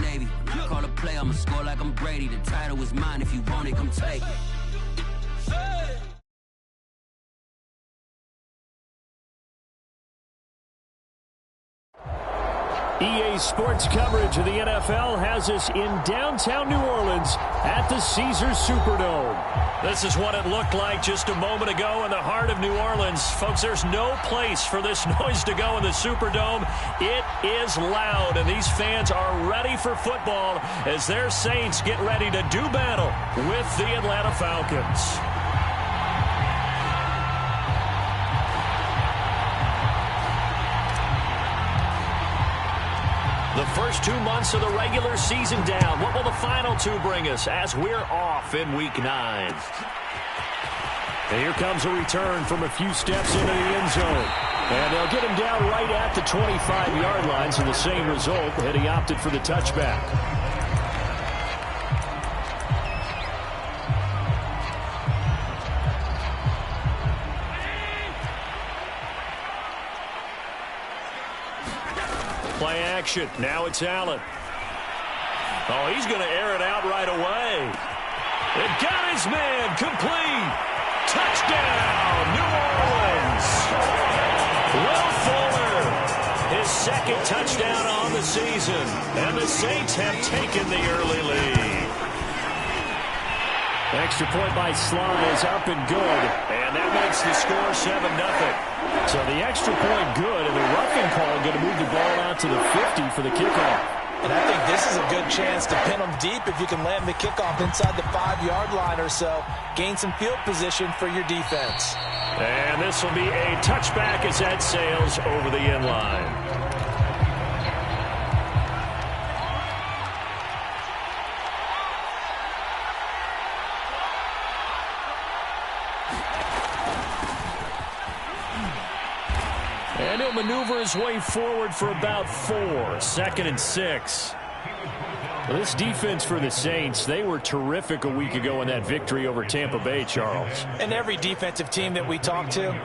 Navy. When I call a play, I'ma score like I'm Brady. The title is mine. If you want it, come take it. EA Sports coverage of the NFL has us in downtown New Orleans at the Caesars Superdome. This is what it looked like just a moment ago in the heart of New Orleans. Folks, there's no place for this noise to go in the Superdome. It is loud, and these fans are ready for football as their Saints get ready to do battle with the Atlanta Falcons. The first 2 months of the regular season down. What will the final two bring us as we're off in Week 9? And here comes a return from a few steps into the end zone. And they'll get him down right at the 25-yard line, so the same result, had he opted for the touchback. Play action. Now it's Allen. Oh, he's going to air it out right away. It got his man. Complete. Touchdown, New Orleans. Will Fuller, his second touchdown on the season. And the Saints have taken the early lead. Extra point by Slaughter is up and good. And that makes the score 7-0. So the extra point good, and the roughing call going to move the ball out to the 50 for the kickoff. And I think this is a good chance to pin them deep if you can land the kickoff inside the 5-yard line or so. Gain some field position for your defense. And this will be a touchback as that sails over the end line. And he'll maneuver his way forward for about 4. 2nd and 6. Well, this defense for the Saints, they were terrific a week ago in that victory over Tampa Bay, Charles. And every defensive team that we talk to,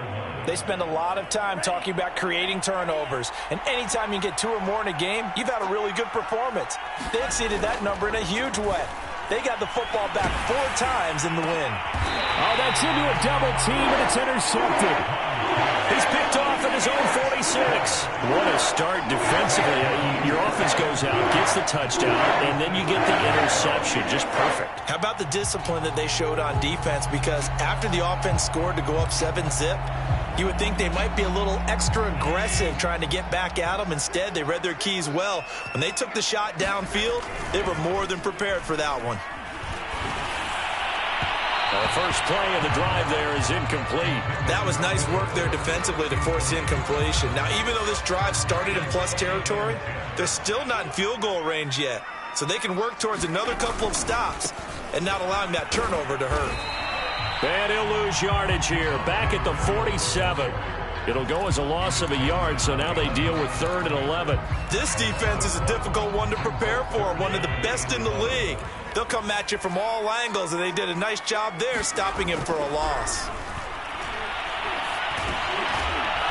they spend a lot of time talking about creating turnovers. And anytime you get 2 or more in a game, you've had a really good performance. They exceeded that number in a huge way. They got the football back 4 times in the win. Oh, that's into a double team, and it's intercepted. He's picked off at his own 46. What a start defensively. Your offense goes out, gets the touchdown, and then you get the interception. Just perfect. How about the discipline that they showed on defense? Because after the offense scored to go up 7-zip, you would think they might be a little extra aggressive trying to get back at them. Instead, they read their keys well. When they took the shot downfield, they were more than prepared for that one. The first play of the drive there is incomplete. That was nice work there defensively to force the incompletion. Now, even though this drive started in plus territory, they're still not in field goal range yet. So they can work towards another couple of stops and not allowing that turnover to hurt. And he'll lose yardage here. Back at the 47. It'll go as a loss of a yard, so now they deal with 3rd and 11. This defense is a difficult one to prepare for, one of the best in the league. They'll come at you from all angles, and they did a nice job there stopping him for a loss.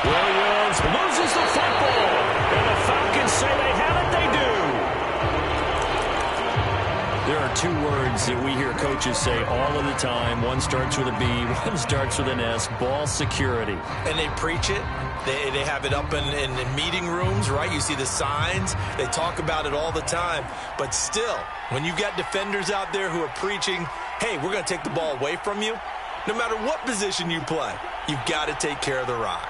Williams loses the football, and the Falcons say they have it, they do. There are 2 words that we hear coaches say all of the time. One starts with a B, one starts with an S, ball security. And they preach it. They have it up in meeting rooms, right? You see the signs. They talk about it all the time. But still, when you've got defenders out there who are preaching, hey, we're going to take the ball away from you, no matter what position you play, you've got to take care of the rock.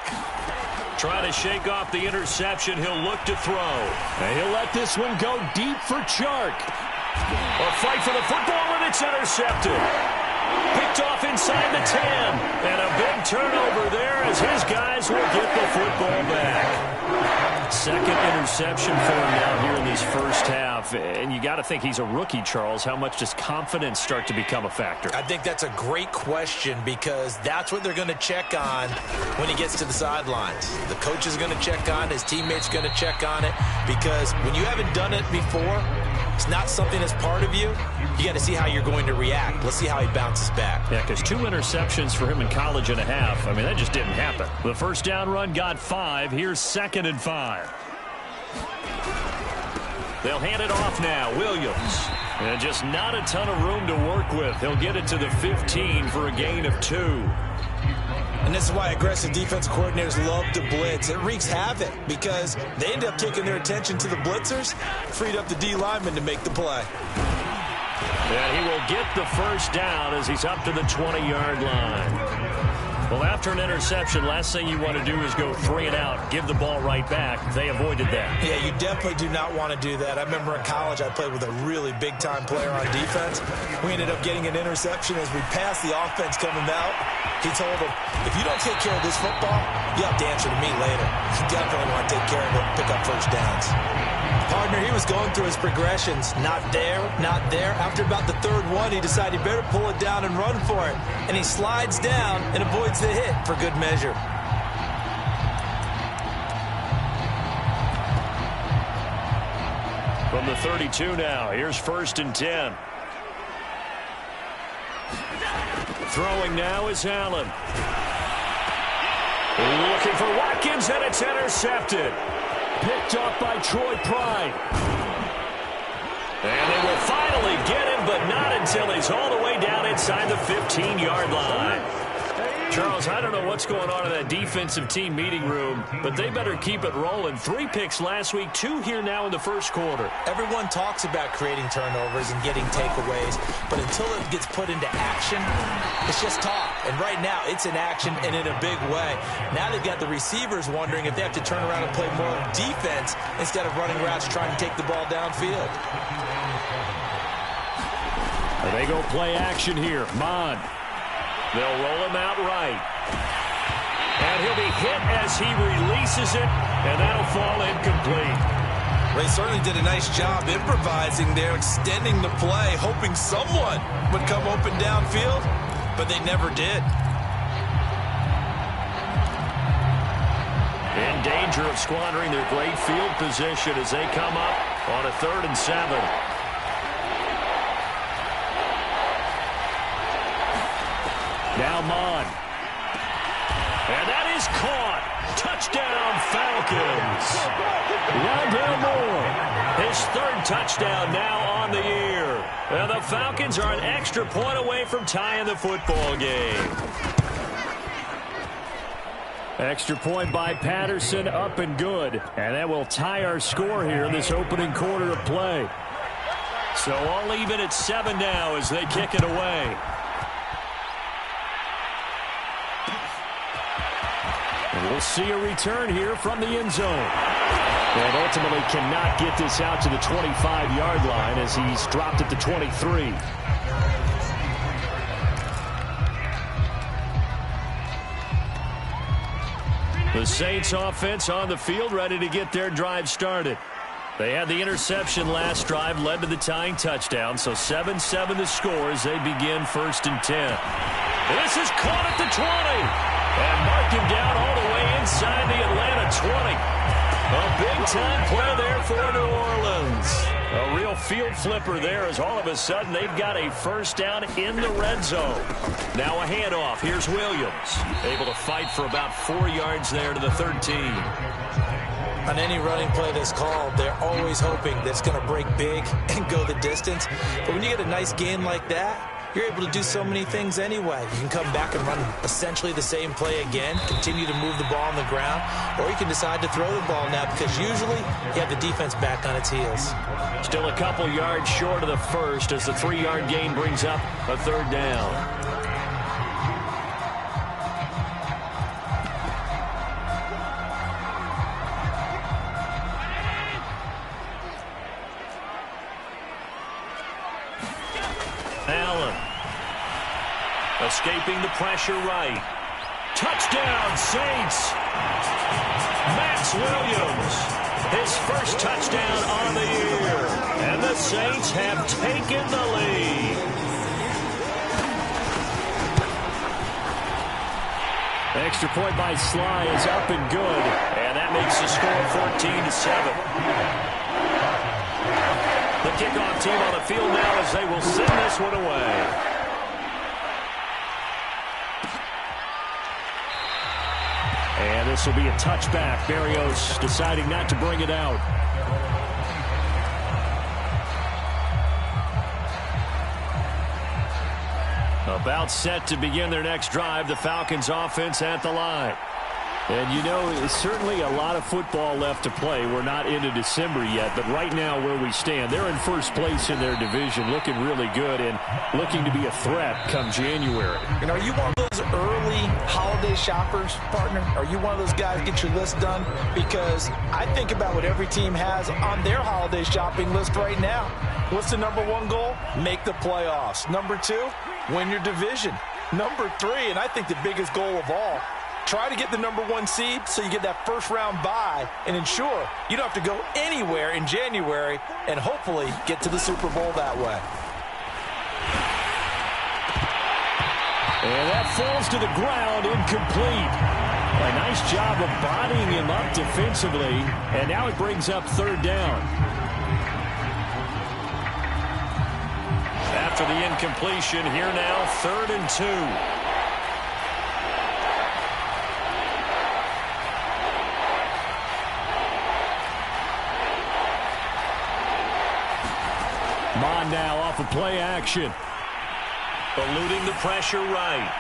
Trying to shake off the interception. He'll look to throw. And he'll let this one go deep for Chark. A fight for the football, and it's intercepted. Picked off inside the 10. And a big turnover there as his guys will get the football back. Second interception for him now here in this first half. And you got to think he's a rookie, Charles. How much does confidence start to become a factor? I think that's a great question because that's what they're going to check on when he gets to the sidelines. The coach is going to check on it. His teammates are going to check on it because when you haven't done it before, it's not something that's part of you. You got to see how you're going to react. Let's see how he bounces back. Yeah, because 2 interceptions for him in college and a half. I mean, that just didn't happen. The first down run got 5. Here's 2nd and 5. They'll hand it off now. Williams. And just not a ton of room to work with. He'll get it to the 15 for a gain of 2. And this is why aggressive defense coordinators love to blitz. It wreaks havoc because they end up taking their attention to the blitzers, freed up the D lineman to make the play. And he will get the first down as he's up to the 20-yard line. Well, after an interception, last thing you want to do is go 3 and out, give the ball right back. They avoided that. Yeah, you definitely do not want to do that. I remember in college I played with a really big-time player on defense. We ended up getting an interception as we passed the offense coming out. He told him, if you don't take care of this football, you have to answer to me later. You definitely want to take care of it, pick up first downs. Partner, he was going through his progressions. Not there, not there. After about the third one, he decided he better pull it down and run for it. And he slides down and avoids the hit for good measure. From the 32 now, here's 1st and 10. Throwing now is Allen. Looking for Watkins, and it's intercepted. Picked up by Troy Pride. And they will finally get him, but not until he's all the way down inside the 15-yard line. Charles, I don't know what's going on in that defensive team meeting room, but they better keep it rolling. 3 picks last week, 2 here now in the first quarter. Everyone talks about creating turnovers and getting takeaways, but until it gets put into action, it's just talk. And right now, it's in action and in a big way. Now they've got the receivers wondering if they have to turn around and play more defense instead of running routes trying to take the ball downfield. They go play action here. Mon. They'll roll him out right. And he'll be hit as he releases it, and that'll fall incomplete. They certainly did a nice job improvising there, extending the play, hoping someone would come open downfield, but they never did. In danger of squandering their great field position as they come up on a 3rd and 7. Now Mon. And that is caught. Touchdown, Falcons. Rondale Moore. His 3rd touchdown now on the year. And the Falcons are an extra point away from tying the football game. Extra point by Patterson, up and good. And that will tie our score here in this opening quarter of play. So all even at 7 now as they kick it away. And we'll see a return here from the end zone. And ultimately cannot get this out to the 25-yard line as he's dropped at the 23. The Saints offense on the field ready to get their drive started. They had the interception last drive, led to the tying touchdown, so 7-7 the score as they begin 1st and 10. This is caught at the 20. And marked him down all the way inside the Atlanta 20. A big-time play there for New Orleans. A real field flipper there as all of a sudden they've got a first down in the red zone. Now a handoff. Here's Williams. Able to fight for about 4 yards there to the 13. On any running play that's called, they're always hoping that it's going to break big and go the distance. But when you get a nice gain like that, you're able to do so many things anyway. You can come back and run essentially the same play again, continue to move the ball on the ground, or you can decide to throw the ball now because usually you have the defense back on its heels. Still a couple yards short of the first as the 3-yard gain brings up a 3rd down. Allen. Escaping the pressure right. Touchdown, Saints. Max Williams. His first touchdown on the year. And the Saints have taken the lead. Extra point by Sly is up and good. And that makes the score 14-7. The kickoff team on the field now as they will send this one away. And this will be a touchback. Berrios deciding not to bring it out. About set to begin their next drive, the Falcons offense at the line. And, you know, it's certainly a lot of football left to play. We're not into December yet, but right now where we stand, they're in first place in their division, looking really good and looking to be a threat come January. And are you one of those early holiday shoppers, partner? Are you one of those guys get your list done? Because I think about what every team has on their holiday shopping list right now. What's the number one goal? Make the playoffs. Number two, win your division. Number three, and I think the biggest goal of all, try to get the number one seed so you get that first round bye and ensure you don't have to go anywhere in January and hopefully get to the Super Bowl that way. And that falls to the ground, incomplete. A nice job of bodying him up defensively, and now it brings up third down. After the incompletion, here now, 3rd and 2. Mon now off of play action. Eluding the pressure right.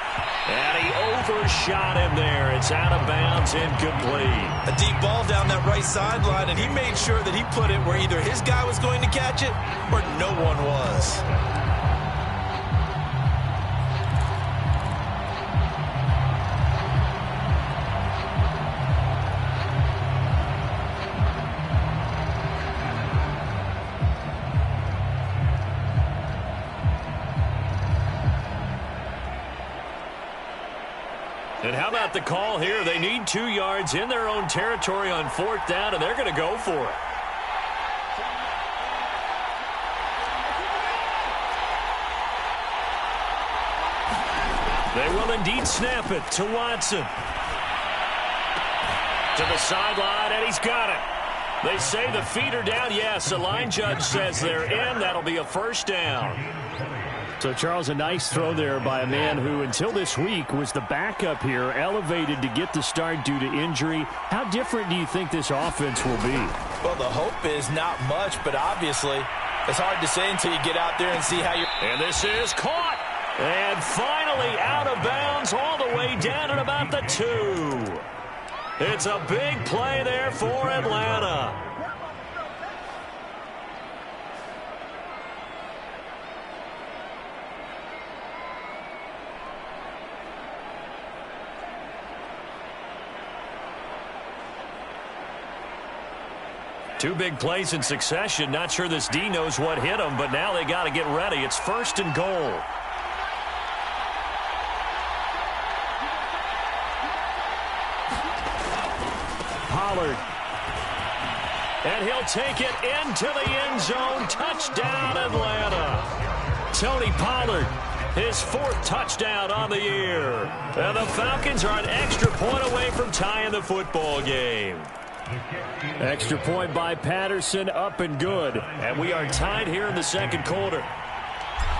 And he overshot him there. It's out of bounds, incomplete. A deep ball down that right sideline, and he made sure that he put it where either his guy was going to catch it or no one was. And how about the call here? They need 2 yards in their own territory on 4th down, and they're going to go for it. They will indeed snap it to Watson. To the sideline, and he's got it. They say the feet are down. Yes, the line judge says they're in. That'll be a first down. So, Charles, a nice throw there by a man who, until this week, was the backup here, elevated to get the start due to injury. How different do you think this offense will be? Well, the hope is not much, but obviously it's hard to say until you get out there and see how you're... And this is caught. And finally out of bounds all the way down at about the 2. It's a big play there for Atlanta. Two big plays in succession. Not sure this D knows what hit him, but now they got to get ready. It's 1st and goal. Pollard. And he'll take it into the end zone. Touchdown, Atlanta. Tony Pollard, his 4th touchdown on the year. And the Falcons are an extra point away from tying the football game. Extra point by Patterson, up and good. And we are tied here in the 2nd quarter.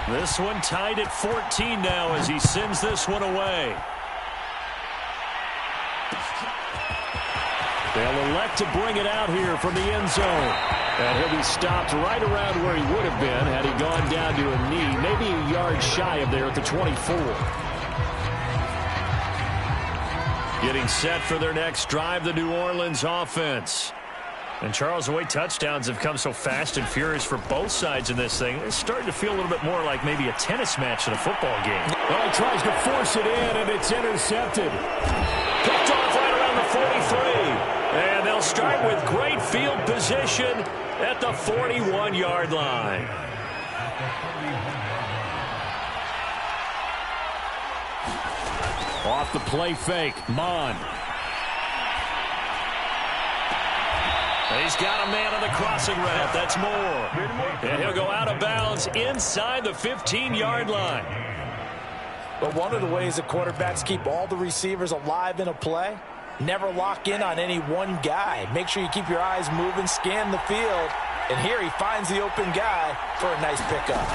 This one tied at 14 now as he sends this one away. They'll elect to bring it out here from the end zone. And he'll be stopped right around where he would have been had he gone down to a knee, maybe a yard shy of there at the 24. Getting set for their next drive, the New Orleans offense. And, Charles, the way touchdowns have come so fast and furious for both sides in this thing, it's starting to feel a little bit more like maybe a tennis match than a football game. Well, he tries to force it in, and it's intercepted. Picked off right around the 43. And they'll start with great field position at the 41-yard line. Off the play fake, Mon. He's got a man on the crossing route. That's more. And he'll go out of bounds inside the 15-yard line. But one of the ways the quarterbacks keep all the receivers alive in a play, never lock in on any one guy. Make sure you keep your eyes moving, scan the field. And here he finds the open guy for a nice pickup.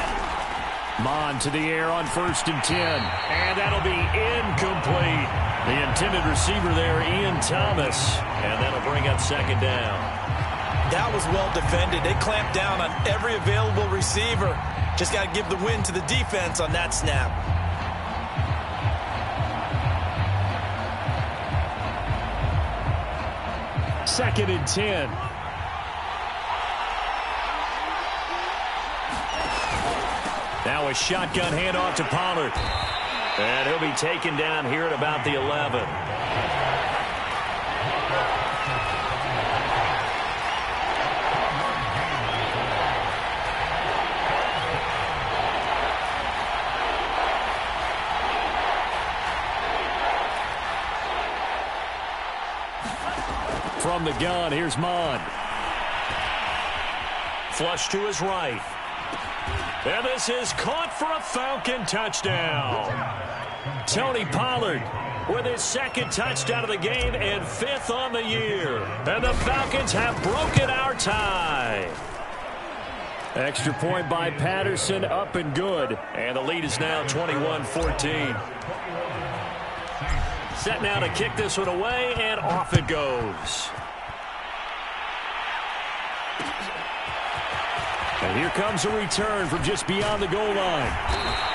Mon to the air on 1st and 10. And that'll be incomplete. The intended receiver there, Ian Thomas. And that'll bring up 2nd down. That was well defended. They clamped down on every available receiver. Just got to give the win to the defense on that snap. 2nd and 10. Now a shotgun handoff to Pollard. And he'll be taken down here at about the 11. From the gun, here's Mond. Flush to his right. And this is caught for a Falcon touchdown. Tony Pollard with his 2nd touchdown of the game and 5th on the year. And the Falcons have broken our tie. Extra point by Patterson, up and good. And the lead is now 21-14. Set now to kick this one away, and off it goes. And here comes a return from just beyond the goal line.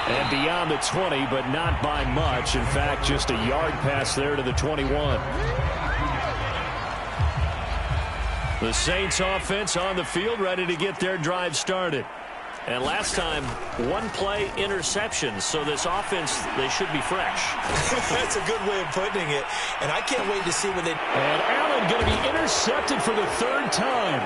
And beyond the 20, but not by much. In fact, just a yard pass there to the 21. The Saints offense on the field, ready to get their drive started. And last time, 1-play interceptions, so this offense, they should be fresh. That's a good way of putting it, and I can't wait to see what they... And Allen going to be intercepted for the 3rd time.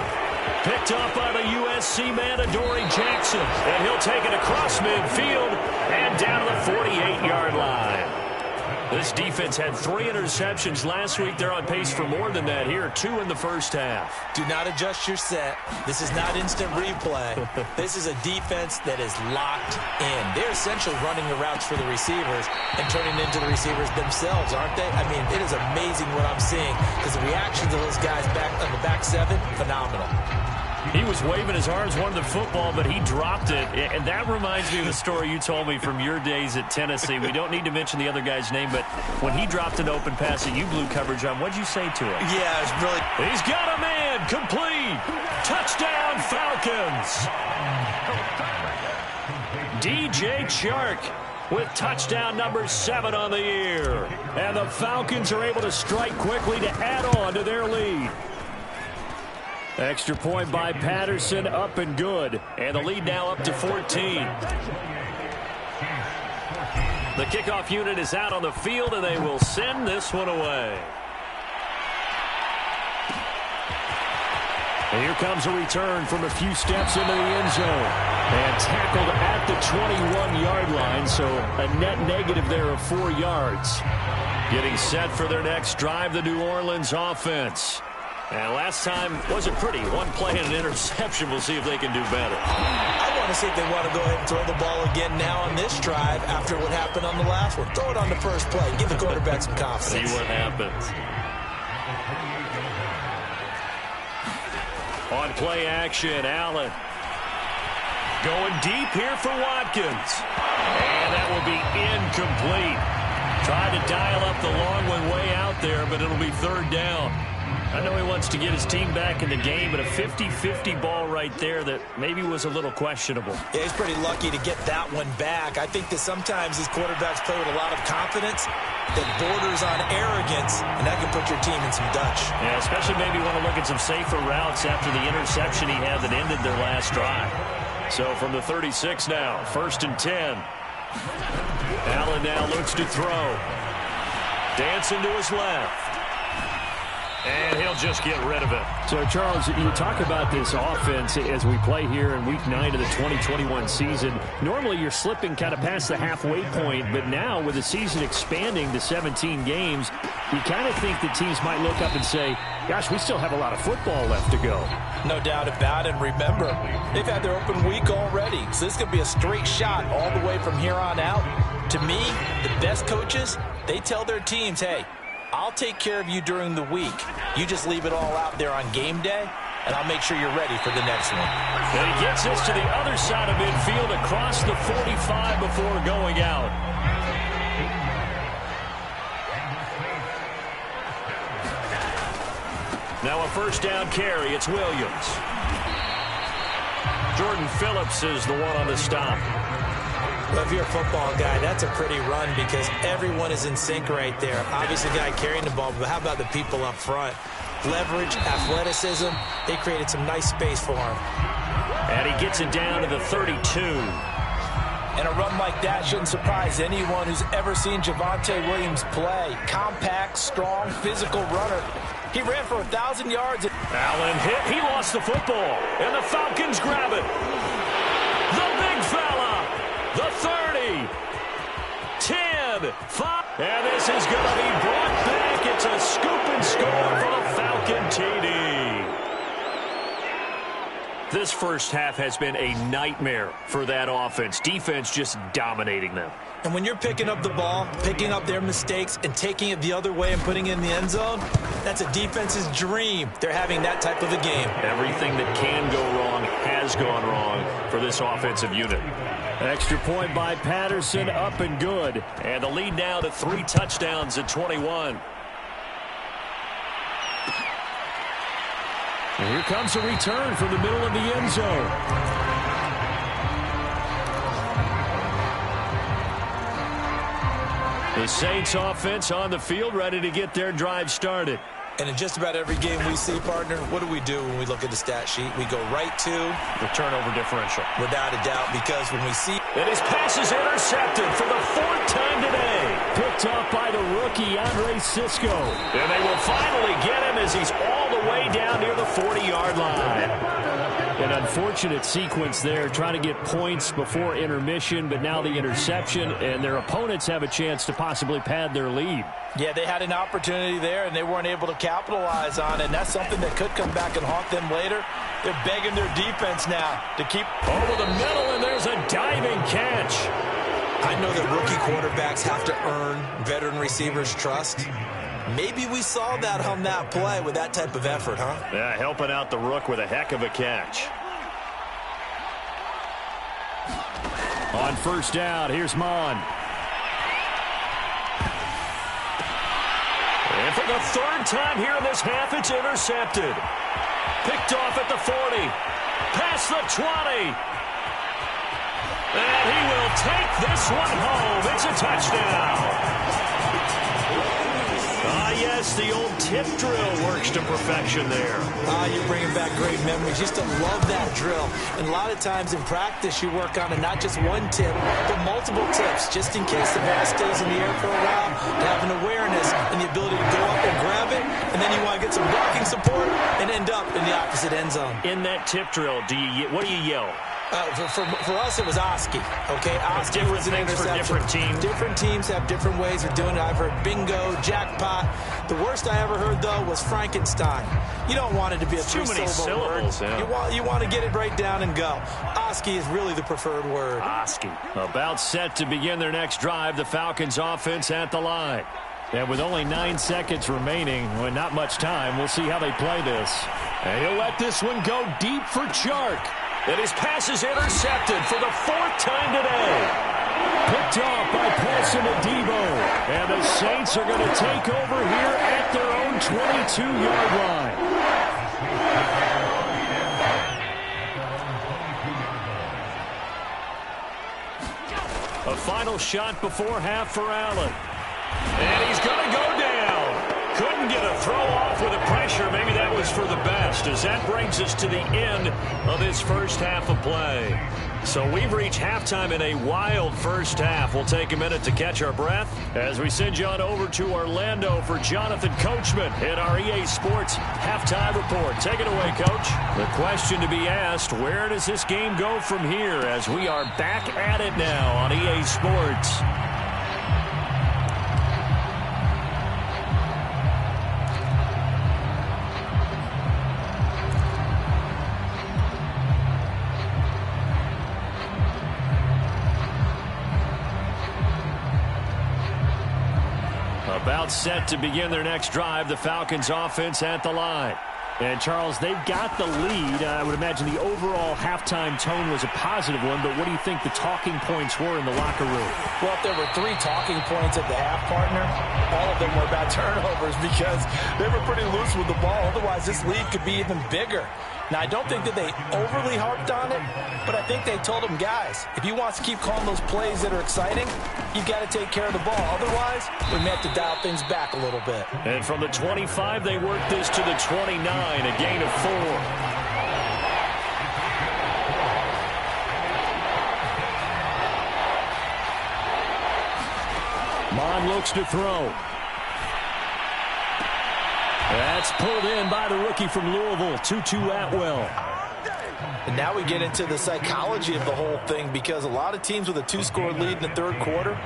Picked off by the USC man, Adoree Jackson. And he'll take it across midfield and down to the 48-yard line. This defense had 3 interceptions last week. They're on pace for more than that here. 2 in the first half. Do not adjust your set. This is not instant replay. This is a defense that is locked in. They're essentially running the routes for the receivers and turning into the receivers themselves, aren't they? I mean, it is amazing what I'm seeing because the reactions of those guys back on the back 7, phenomenal. He was waving his arms, wanted the football, but he dropped it. And that reminds me of the story you told me from your days at Tennessee. We don't need to mention the other guy's name, but when he dropped an open pass that you blew coverage on, what'd you say to him? Yeah, it's really... He's got a man, complete. Touchdown, Falcons. DJ Chark with touchdown number 7 on the year. And the Falcons are able to strike quickly to add on to their lead. Extra point by Patterson, up and good. And the lead now up to 14. The kickoff unit is out on the field, and they will send this one away. And here comes a return from a few steps into the end zone. And tackled at the 21-yard line, so a net negative there of 4 yards. Getting set for their next drive, the New Orleans offense. And last time wasn't pretty. 1 play and an interception. We'll see if they can do better. I want to see if they want to go ahead and throw the ball again now on this drive after what happened on the last one. Throw it on the first play. Give the quarterback some confidence. See what happens. On play action, Allen. Going deep here for Watkins. And that will be incomplete. Tried to dial up the long one way out there, but it'll be 3rd down. I know he wants to get his team back in the game, but a 50-50 ball right there that maybe was a little questionable. Yeah, he's pretty lucky to get that one back. I think that sometimes these quarterbacks play with a lot of confidence that borders on arrogance, and that can put your team in some Dutch. Yeah, especially maybe want to look at some safer routes after the interception he had that ended their last drive. So from the 36 now, 1st and 10. Allen now looks to throw. Dancing to his left. And he'll just get rid of it. So, Charles, you talk about this offense as we play here in Week 9 of the 2021 season. Normally, you're slipping kind of past the halfway point, but now with the season expanding to 17 games, you kind of think that teams might look up and say, gosh, we still have a lot of football left to go. No doubt about it. And remember, they've had their open week already, so this could be a straight shot all the way from here on out. To me, the best coaches, they tell their teams, hey, I'll take care of you during the week. You just leave it all out there on game day, and I'll make sure you're ready for the next one. And he gets us to the other side of midfield across the 45 before going out. Now a 1st down carry. It's Williams. Jordan Phillips is the one on the stop. Well, if you're a football guy, that's a pretty run because everyone is in sync right there. Obviously, the guy carrying the ball, but how about the people up front? leverage, athleticism. They created some nice space for him. And he gets it down to the 32. And a run like that shouldn't surprise anyone who's ever seen Javonte Williams play. Compact, strong, physical runner. He ran for 1,000 yards. Allen hit. He lost the football. And the Falcons grab it. The big fella. The 30. 10. 5. And this is going to be brought back. It's a scoop and score for the Falcon TD. This first half has been a nightmare for that offense. Defense just dominating them. And when you're picking up the ball, picking up their mistakes, and taking it the other way and putting it in the end zone, that's a defense's dream. They're having that type of a game. Everything that can go wrong has gone wrong for this offensive unit. Extra point by Patterson, up and good. And the lead now to 3 touchdowns at 21. And here comes a return from the middle of the end zone. The Saints offense on the field, ready to get their drive started. And in just about every game we see, partner, what do when we look at the stat sheet? We go right to the turnover differential. Without a doubt, because when we see... And his pass is intercepted for the 4th time today. Picked up by the rookie, Andre Cisco. And they will finally get him as he's all the way down near the 40-yard line. An unfortunate sequence there, trying to get points before intermission, but now the interception, and their opponents have a chance to possibly pad their lead. Yeah, they had an opportunity there, and they weren't able to capitalize on it, and that's something that could come back and haunt them later. They're begging their defense now to keep... Over the middle, and there's a diving catch. I know that rookie quarterbacks have to earn veteran receivers' trust. Maybe we saw that on that play with that type of effort, huh? Yeah, helping out the rook with a heck of a catch. On first down, here's Mon. And for the 3rd time here in this half, it's intercepted. Picked off at the 40. Past the 20. And he will take this one home. It's a touchdown. Yes, the old tip drill works to perfection there. You're bringing back great memories. Used to love that drill. And a lot of times in practice, you work on it, not just one tip, but multiple tips, just in case the ball stays in the air for a while, to have an awareness and the ability to go up and grab it, and then you want to get some blocking support and end up in the opposite end zone. In that tip drill, what do you yell? For us, it was Oski. Okay, Oski was an interception. For different teams. Different teams have different ways of doing it. I've heard bingo, jackpot. The worst I ever heard, though, was Frankenstein. You don't want it to be a three-syllable word. Yeah. You want to get it right down and go. Oski is really the preferred word. Oski. About set to begin their next drive, the Falcons offense at the line. And with only 9 seconds remaining, well, not much time, we'll see how they play this. And he'll let this one go deep for Chark. And his pass is intercepted for the 4th time today. Picked off by Paulson Adebo. And the Saints are going to take over here at their own 22-yard line. A final shot before half for Allen. And he's going to go down. Couldn't get a throw off with the pressure. Maybe that was for the best, as that brings us to the end of this first half of play. So we've reached halftime in a wild first half. We'll take a minute to catch our breath as we send you on over to Orlando for Jonathan Coachman in our EA Sports halftime report. Take it away, Coach. The question to be asked, where does this game go from here, as we are back at it now on EA Sports? About set to begin their next drive, the Falcons offense at the line. And, Charles, they've got the lead. I would imagine the overall halftime tone was a positive one, but what do you think the talking points were in the locker room? Well, if there were 3 talking points at the half, partner, all of them were about turnovers because they were pretty loose with the ball. Otherwise, this lead could be even bigger. Now, I don't think that they overly harped on it, but I think they told him, guys, if you want to keep calling those plays that are exciting, you've got to take care of the ball. Otherwise, we may have to dial things back a little bit. And from the 25, they work this to the 29, a gain of 4. Mon looks to throw. That's pulled in by the rookie from Louisville, Tutu Atwell. And now we get into the psychology of the whole thing, because a lot of teams with a 2-score lead in the third quarter,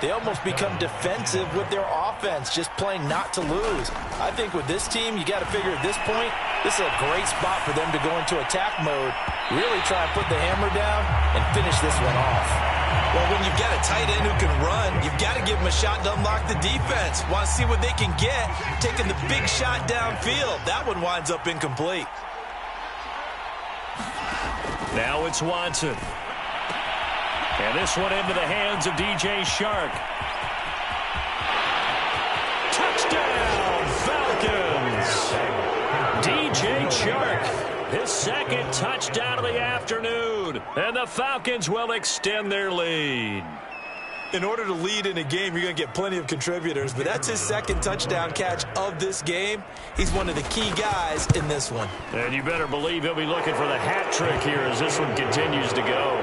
they almost become defensive with their offense, just playing not to lose. I think with this team, you got to figure at this point, this is a great spot for them to go into attack mode, really try and put the hammer down and finish this one off. Well, when you've got a tight end who can run, you've got to give him a shot to unlock the defense. Want to see what they can get, taking the big shot downfield. That one winds up incomplete. Now it's Watson. And this one into the hands of DJ Shark. Touchdown, Falcons! DJ Shark, his second touchdown of the afternoon. And the Falcons will extend their lead. In order to lead in a game, you're going to get plenty of contributors, but that's his second touchdown catch of this game. He's one of the key guys in this one. And you better believe he'll be looking for the hat trick here as this one continues to go.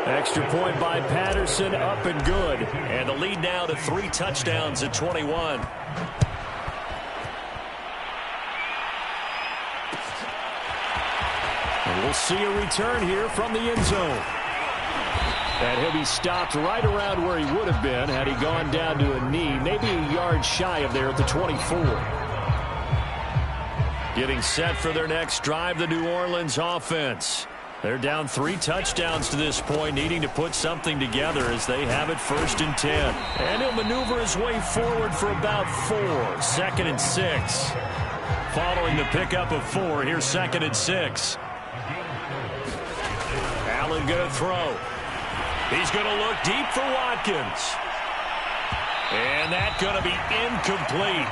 Extra point by Patterson, up and good. And the lead now to 3 touchdowns at 21. And we'll see a return here from the end zone. And he'll be stopped right around where he would have been had he gone down to a knee, maybe a yard shy of there at the 24. Getting set for their next drive, the New Orleans offense. They're down 3 touchdowns to this point, needing to put something together as they have it 1st and 10. And he'll maneuver his way forward for about 4, 2nd and 6. Following the pickup of 4, here's 2nd and 6. Allen going to throw. He's going to look deep for Watkins. And that's going to be incomplete.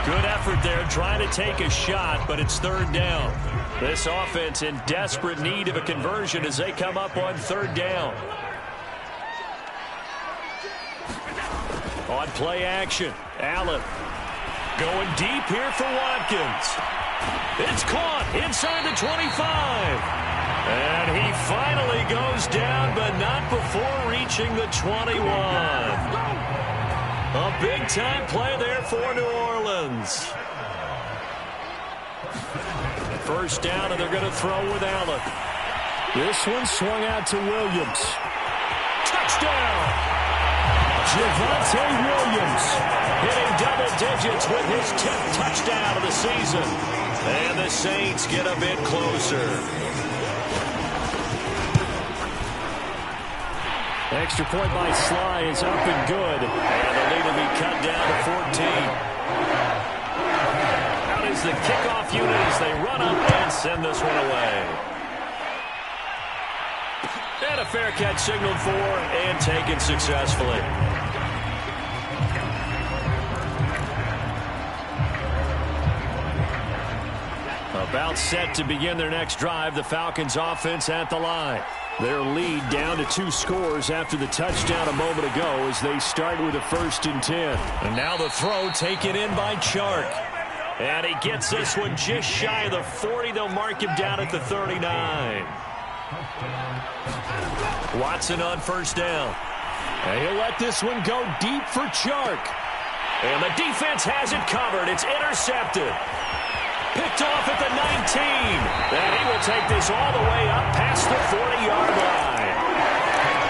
Good effort there trying to take a shot, but it's 3rd down. This offense in desperate need of a conversion as they come up on 3rd down. On play action, Allen going deep here for Watkins. It's caught inside the 25. And he finally goes down, but not before reaching the 21. A big-time play there for New Orleans. 1st down, and they're going to throw with Allen. This one swung out to Williams. Touchdown! Javonte Williams hitting double digits with his 10th touchdown of the season. And the Saints get a bit closer. Extra point by Sly is up and good. And the lead will be cut down to 14. Out is the kickoff unit as they run up and send this one away. And a fair catch signaled for and taken successfully. About set to begin their next drive, the Falcons offense at the line. Their lead down to 2 scores after the touchdown a moment ago as they start with a 1st and 10. And now the throw taken in by Chark. And he gets this one just shy of the 40. They'll mark him down at the 39. Watson on 1st down. And he'll let this one go deep for Chark. And the defense has it covered. It's intercepted. Picked off at the 19. And he will take this all the way up past the 40-yard line.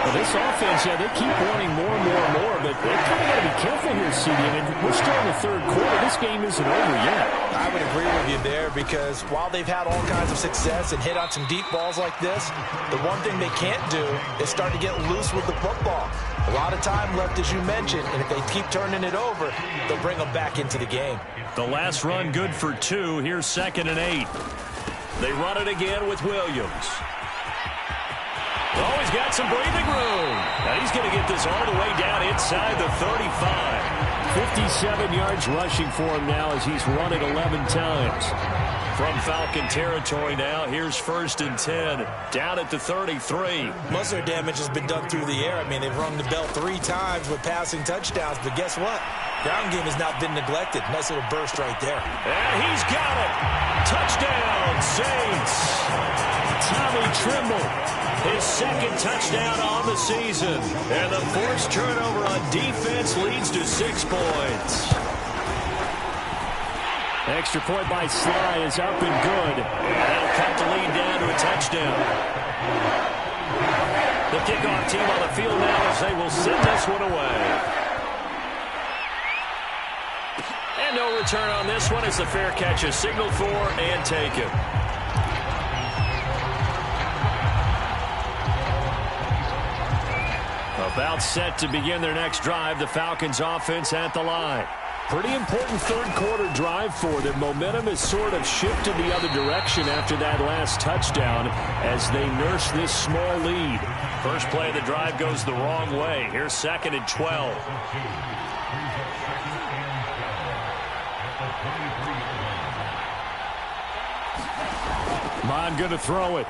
Well, this offense, yeah, they keep wanting more and more and more, but they've kind of got to be careful here, CD. I mean, we're still in the 3rd quarter. This game isn't over yet. I would agree with you there, because while they've had all kinds of success and hit on some deep balls like this, the one thing they can't do is start to get loose with the football. A lot of time left, as you mentioned, and if they keep turning it over, they'll bring them back into the game. The last run good for 2. Here's 2nd and 8. They run it again with Williams. Oh, he's got some breathing room. Now he's going to get this all the way down inside the 35. 57 yards rushing for him now as he's run it 11 times. From Falcon territory now, here's 1st and 10, down at the 33. Most of their damage has been done through the air. I mean, they've rung the bell 3 times with passing touchdowns, but guess what? Ground game has not been neglected. Nice little burst right there. And he's got it. Touchdown, Saints. Tommy Trimble, his 2nd touchdown on the season. And the forced turnover on defense leads to 6 points. extra point by Sly is up and good. And that'll cut the lead down to a touchdown. The kickoff team on the field now as they will send this one away. And no return on this one as the fair catch is signaled for and taken. About set to begin their next drive, the Falcons offense at the line. Pretty important third quarter drive for them. Momentum has sort of shifted the other direction after that last touchdown as they nurse this small lead. First play of the drive goes the wrong way. Here's 2nd and 12. Mon going to throw it.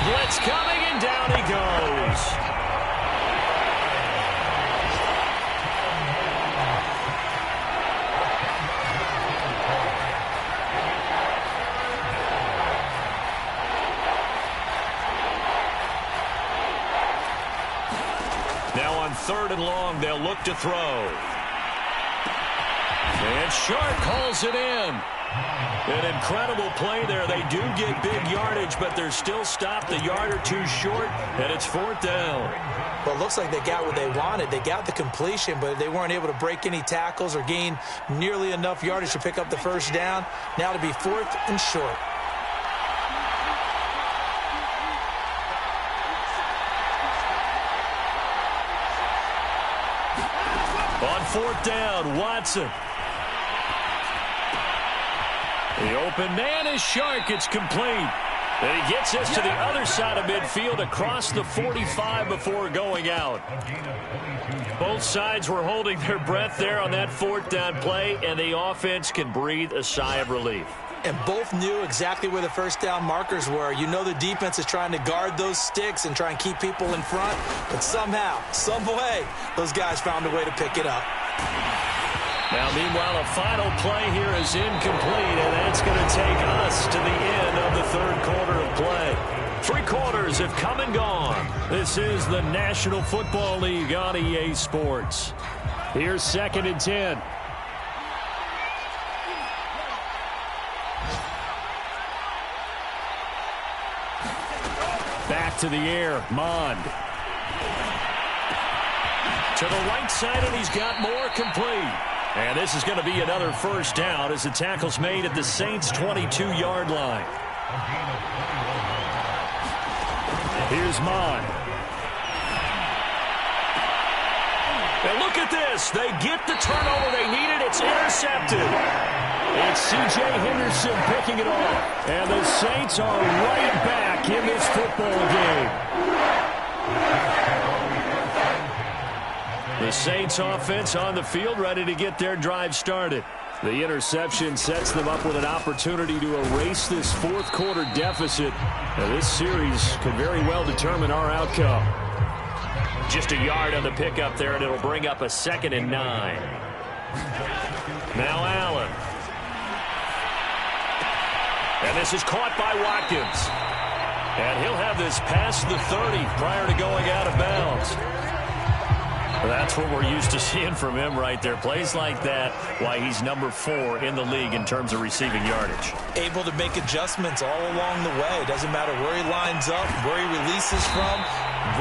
Blitz coming, and down he goes. Now on 3rd and long, they'll look to throw. And Sharp calls it in. An incredible play there. They do get big yardage, but they're still stopped a yard or two short, and it's 4th down. Well, it looks like they got what they wanted. They got the completion, but they weren't able to break any tackles or gain nearly enough yardage to pick up the first down. Now to be 4th and short. On 4th down, Watson. The open man is Shark. It's complete. And he gets us to the other side of midfield across the 45 before going out. Both sides were holding their breath there on that 4th down play, and the offense can breathe a sigh of relief. And both knew exactly where the first down markers were. You know the defense is trying to guard those sticks and try and keep people in front, but somehow, some way, those guys found a way to pick it up. Now, meanwhile, a final play here is incomplete, and that's going to take us to the end of the 3rd quarter of play. 3 quarters have come and gone. This is the National Football League on EA Sports. Here's 2nd and 10. Back to the air, Mond. To the right side, and he's got more complete. And this is going to be another first down as the tackle's made at the Saints' 22-yard line. Here's Mond. And look at this. They get the turnover they needed. It's intercepted. It's C.J. Henderson picking it off. And the Saints are right back in this football game. The Saints offense on the field ready to get their drive started. The interception sets them up with an opportunity to erase this 4th quarter deficit. Now, this series could very well determine our outcome. Just a yard on the pickup there, and it'll bring up a 2nd and 9. Now Allen. And this is caught by Watkins. And he'll have this past the 30 prior to going out of bounds. That's what we're used to seeing from him right there. Plays like that, why he's number 4 in the league in terms of receiving yardage. Able to make adjustments all along the way. Doesn't matter where he lines up, where he releases from.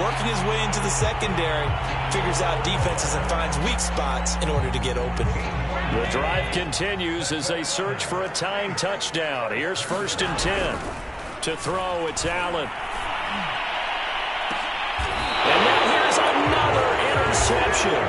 Working his way into the secondary. Figures out defenses and finds weak spots in order to get open. The drive continues as they search for a tying touchdown. Here's 1st and 10. To throw, it's Allen. And now here's another interception.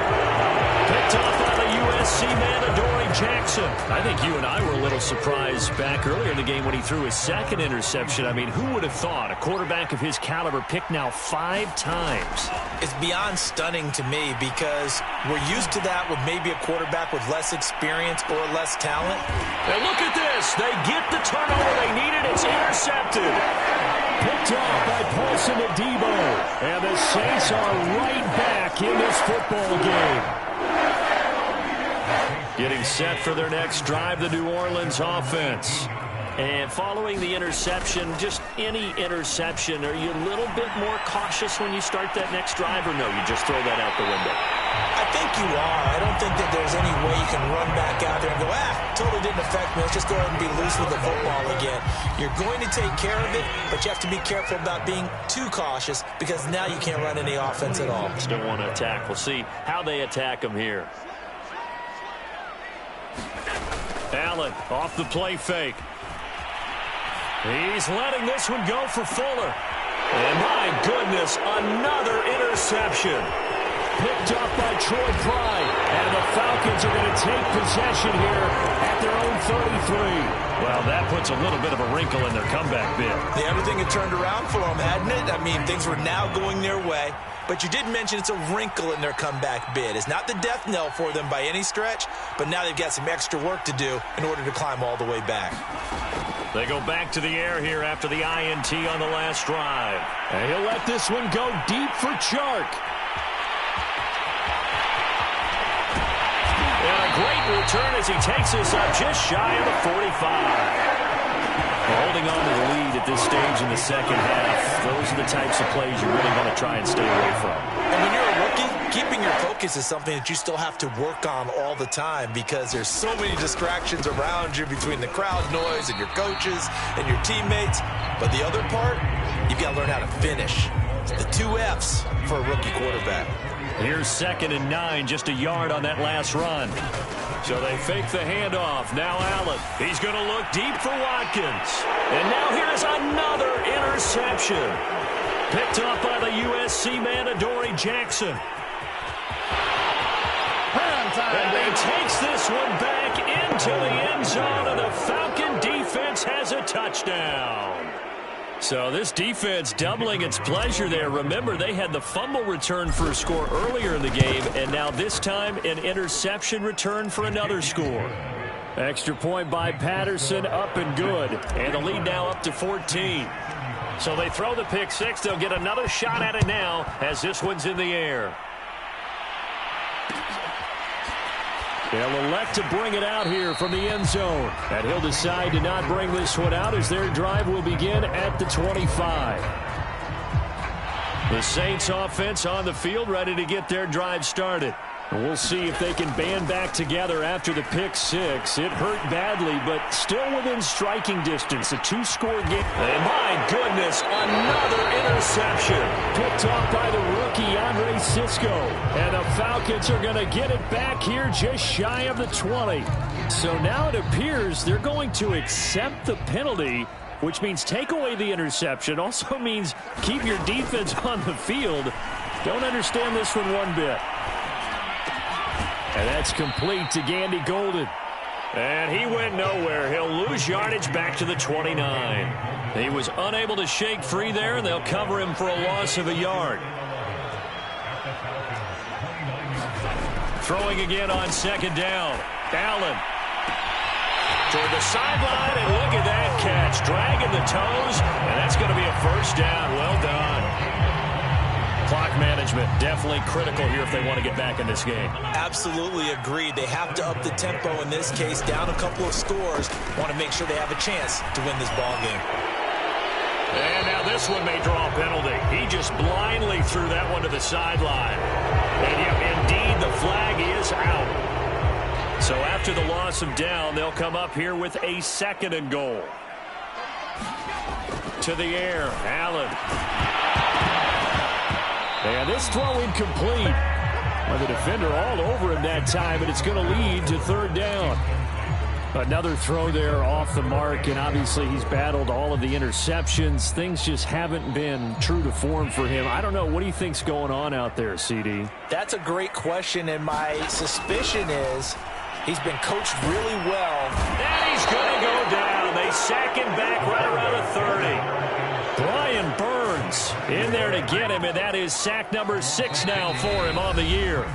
Picked off by the USC man, Adoree Jackson. I think you and I were a little surprised back earlier in the game when he threw his second interception. I mean, who would have thought a quarterback of his caliber picked now 5 times? It's beyond stunning to me because we're used to that with maybe a quarterback with less experience or less talent. And look at this. They get the turnover they needed. It's intercepted. Picked off by Paulson Adebo. And the Saints are right back in this football game. Getting set for their next drive, the New Orleans offense. And following the interception, just any interception, are you a little bit more cautious when you start that next drive, or no, you just throw that out the window? I think you are. I don't think that there's any way you can run back out there and go, totally didn't affect me. Let's just go ahead and be loose with the football again. You're going to take care of it, but you have to be careful about being too cautious because now you can't run any offense at all. Still want to attack. We'll see how they attack them here. Allen off the play fake. He's letting this one go for Fuller. And my goodness, another interception. Picked up by Troy Pride. And the Falcons are going to take possession here at their own 33. Well, that puts a little bit of a wrinkle in their comeback bid. Yeah, everything had turned around for them, hadn't it? I mean, things were now going their way. But you did mention it's a wrinkle in their comeback bid. It's not the death knell for them by any stretch, but now they've got some extra work to do in order to climb all the way back. They go back to the air here after the INT on the last drive. And he'll let this one go deep for Chark. And a great return as he takes this up just shy of the 45. Holding on to the lead at this stage in the second half, those are the types of plays you really want to try and stay away from. And when you're a rookie, keeping your focus is something that you still have to work on all the time because there's so many distractions around you between the crowd noise and your coaches and your teammates. But the other part, you've got to learn how to finish. The 2 F's for a rookie quarterback. Here's 2nd and 9, just a yard on that last run. So they fake the handoff. Now Allen. He's going to look deep for Watkins. And now here's another interception. Picked up by the USC man, Adoree Jackson. And he takes this one back into the end zone, and the Falcon defense has a touchdown. So this defense doubling its pleasure there. Remember, they had the fumble return for a score earlier in the game, and now this time an interception return for another score. Extra point by Patterson, up and good. And the lead now up to 14. So they throw the pick six. They'll get another shot at it now as this one's in the air. They'll elect to bring it out here from the end zone. And he'll decide to not bring this one out as their drive will begin at the 25. The Saints offense on the field ready to get their drive started. And we'll see if they can band back together after the pick six. It hurt badly, but still within striking distance. A 2-score game. And my goodness, another interception. Picked off by the rookie, Andre Cisco. And the Falcons are going to get it back here just shy of the 20. So now it appears they're going to accept the penalty, which means take away the interception. Also means keep your defense on the field. Don't understand this one one bit. And that's complete to Gandy Golden. And he went nowhere. He'll lose yardage back to the 29. He was unable to shake free there, and they'll cover him for a loss of a yard. Throwing again on 2nd down. Allen toward the sideline, and look at that catch. Dragging the toes, and that's going to be a first down. Well done. Clock management definitely critical here if they want to get back in this game. Absolutely agreed. They have to up the tempo in this case, down a couple of scores. Want to make sure they have a chance to win this ball game. And now this one may draw a penalty. He just blindly threw that one to the sideline. And yet, indeed, the flag is out. So after the loss of down, they'll come up here with a 2nd and goal. To the air, Allen. And this throw incomplete. Well, the defender all over him that time, and it's going to lead to 3rd down. Another throw there off the mark, and obviously he's battled all of the interceptions. Things just haven't been true to form for him. I don't know. What do you think's going on out there, CD? That's a great question, and my suspicion is He's been coached really well. And he's going to go down. They sack him back right around the 30. Brian Burns in there to get him, and that is sack number 6 now for him on the year.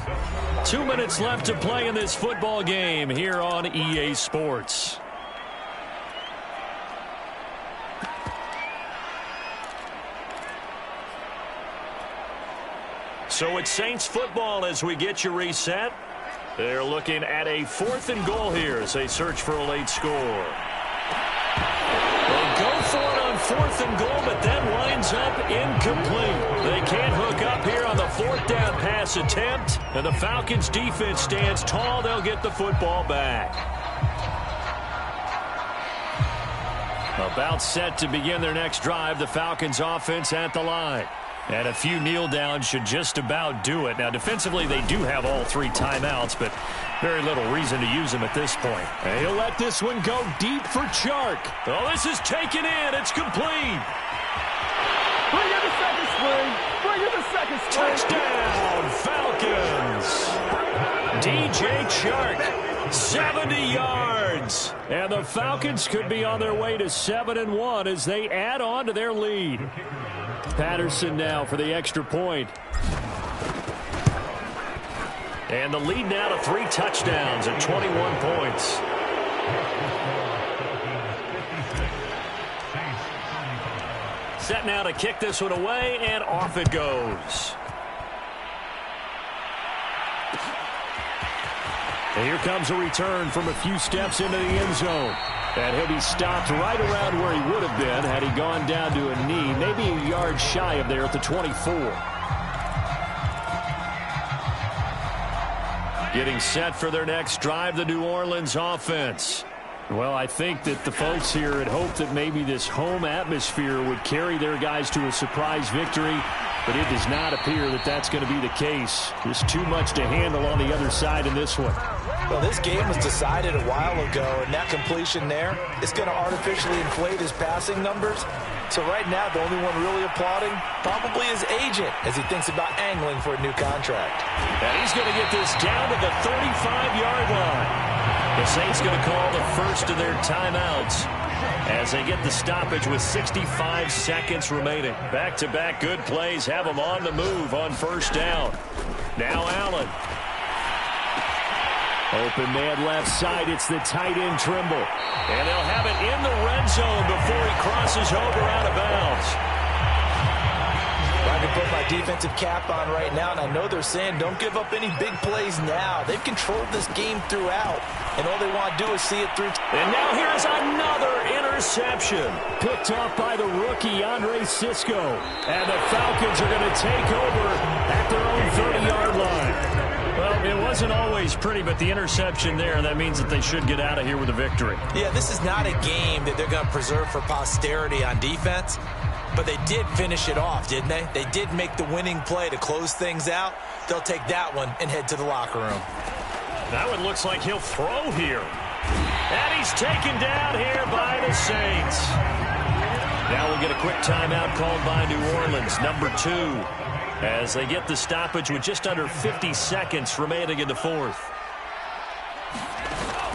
2 minutes left to play in this football game here on EA Sports. So it's Saints football as we get you reset. They're looking at a 4th and goal here as they search for a late score. They go for it on 4th and goal, but that winds up incomplete. They can't hook up here on the 4th down pass attempt, and the Falcons defense stands tall. They'll get the football back. About set to begin their next drive, the Falcons offense at the line. And a few kneel downs should just about do it. Now, defensively, they do have all 3 timeouts, but very little reason to use them at this point. And he'll let this one go deep for Chark. Oh, this is taken in. It's complete. Bring in the second string. Bring in the second string. Touchdown, Falcons. DJ Chark, 70 yards. And the Falcons could be on their way to 7-1 as they add on to their lead. Patterson now for the extra point. And the lead now to 3 touchdowns at 21 points. Set now to kick this one away, and off it goes. And here comes a return from a few steps into the end zone. And he'll be stopped right around where he would have been had he gone down to a knee, maybe a yard shy of there at the 24. Getting set for their next drive, the New Orleans offense. Well, I think that the folks here had hoped that maybe this home atmosphere would carry their guys to a surprise victory, but it does not appear that that's going to be the case. There's too much to handle on the other side in this one. Well, this game was decided a while ago, and that completion there is going to artificially inflate his passing numbers. So right now, the only one really applauding probably his agent as he thinks about angling for a new contract. And he's going to get this down to the 35-yard line. The Saints going to call the first of their timeouts as they get the stoppage with 65 seconds remaining. Back-to-back good plays have them on the move on first down. Now Allen. Open man left side. It's the tight end Trimble. And they'll have it in the red zone before he crosses over out of bounds. I can put my defensive cap on right now, and I know they're saying don't give up any big plays now. They've controlled this game throughout, and all they want to do is see it through. And now here's another interception. Picked off by the rookie, Andre Sisco. And the Falcons are going to take over at their own 30-yard line. Well, it wasn't always pretty, but the interception there, that means that they should get out of here with a victory. Yeah, this is not a game that they're going to preserve for posterity on defense, but they did finish it off, didn't they? They did make the winning play to close things out. They'll take that one and head to the locker room. That one looks like he'll throw here. And he's taken down here by the Saints. Now we'll get a quick timeout called by New Orleans, number 2. As they get the stoppage with just under 50 seconds remaining in the 4th.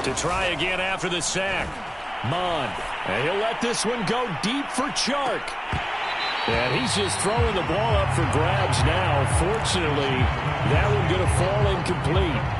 To try again after the sack. Mond. And he'll let this one go deep for Chark. And he's just throwing the ball up for grabs now. Fortunately, that one going to fall incomplete.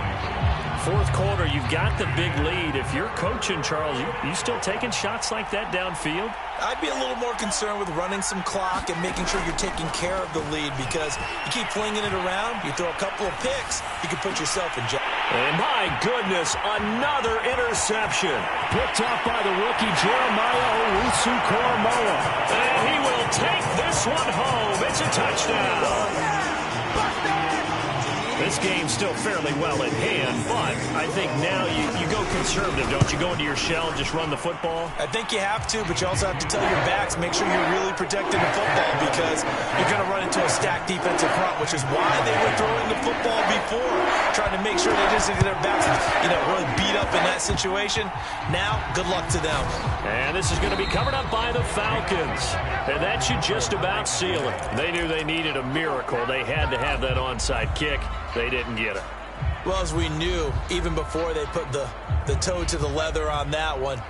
4th quarter, you've got the big lead. If you're coaching, Charles, you still taking shots like that downfield? I'd be a little more concerned with running some clock and making sure you're taking care of the lead, because you keep flinging it around, you throw a couple of picks, you can put yourself in jail. And my goodness, another interception. Picked up by the rookie Jeremiah Owusu-Koramoah. And he will take this one home. It's a touchdown. This game's still fairly well in hand, but I think now you go conservative, don't you? Go into your shell and just run the football? I think you have to, but you also have to tell your backs, make sure you're really protecting the football, because you're going to run into a stacked defensive front, which is why they were throwing the football before, trying to make sure they didn't get their backs, really beat up in that situation. Now, good luck to them. And this is going to be covered up by the Falcons. And that should just about seal it. They knew they needed a miracle. They had to have that onside kick. They didn't get it. Well, as we knew, even before they put the toe to the leather on that one,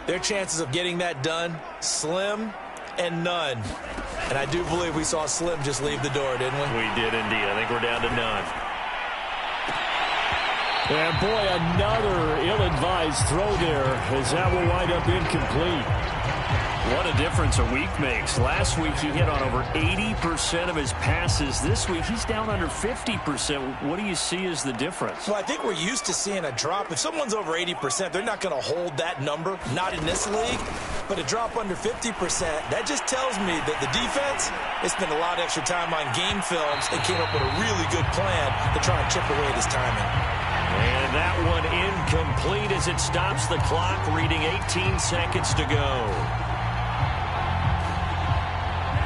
their chances of getting that done, slim and none. And I do believe we saw Slim just leave the door, didn't we? We did indeed. I think we're down to none. And boy, another ill-advised throw there as that will wind up incomplete. What a difference a week makes. Last week he hit on over 80% of his passes. This week he's down under 50%. What do you see as the difference? Well, I think we're used to seeing a drop. If someone's over 80%, they're not going to hold that number, not in this league. But a drop under 50%, that just tells me that the defense, they spent a lot of extra time on game films and came up with a really good plan to try and chip away at his timing. And that one incomplete as it stops the clock, reading 18 seconds to go.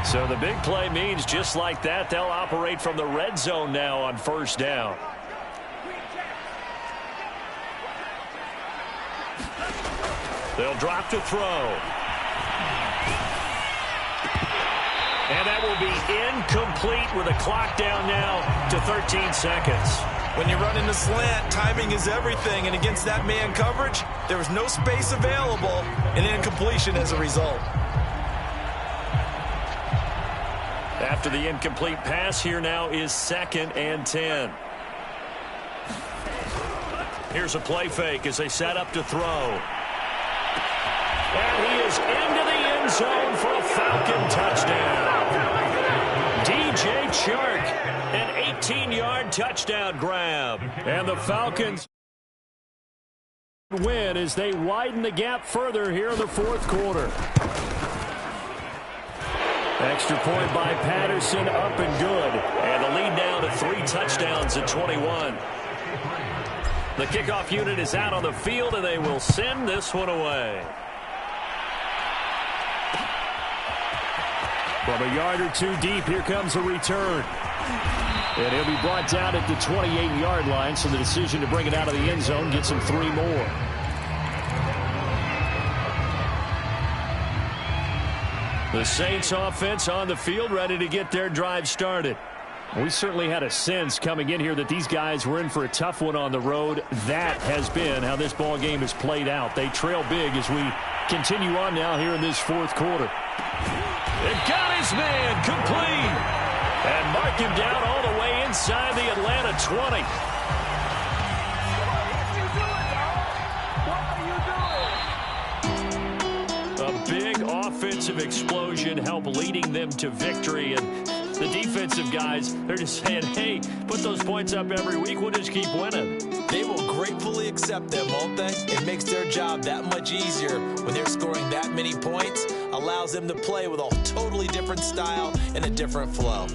So the big play means just like that, they'll operate from the red zone now on first down. They'll drop to throw. And that will be incomplete with the clock down now to 13 seconds. When you run in the slant, timing is everything. And against that man coverage, there was no space available, and incompletion as a result. After the incomplete pass, here now is 2nd and 10. Here's a play fake as they set up to throw. And he is into the end zone for a Falcon touchdown. DJ Chark, an 18-yard touchdown grab. And the Falcons win as they widen the gap further here in the fourth quarter. Extra point by Patterson, up and good. And the lead now to 3 touchdowns at 21. The kickoff unit is out on the field, and they will send this one away. From a yard or two deep, here comes a return. And he'll be brought down at the 28-yard line, so the decision to bring it out of the end zone gets him 3 more. The Saints offense on the field, ready to get their drive started. We certainly had a sense coming in here that these guys were in for a tough one on the road. That has been how this ball game has played out. They trail big as we continue on now here in this fourth quarter. And got his man complete. And mark him down all the way inside the Atlanta 20. Big offensive explosion help leading them to victory, and the defensive guys, they're just saying, hey, put those points up every week, we'll just keep winning. They will gratefully accept them, won't they? It makes their job that much easier when they're scoring that many points, allows them to play with a totally different style and a different flow.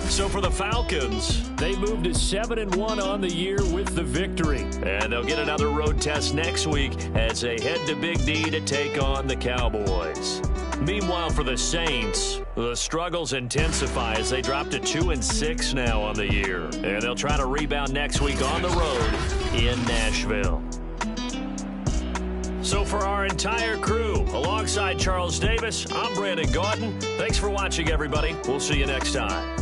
So for the Falcons, they moved to 7-1 on the year with the victory. And they'll get another road test next week as they head to Big D to take on the Cowboys. Meanwhile, for the Saints, the struggles intensify as they drop to 2-6 now on the year. And they'll try to rebound next week on the road in Nashville. So for our entire crew, alongside Charles Davis, I'm Brandon Gautin. Thanks for watching, everybody. We'll see you next time.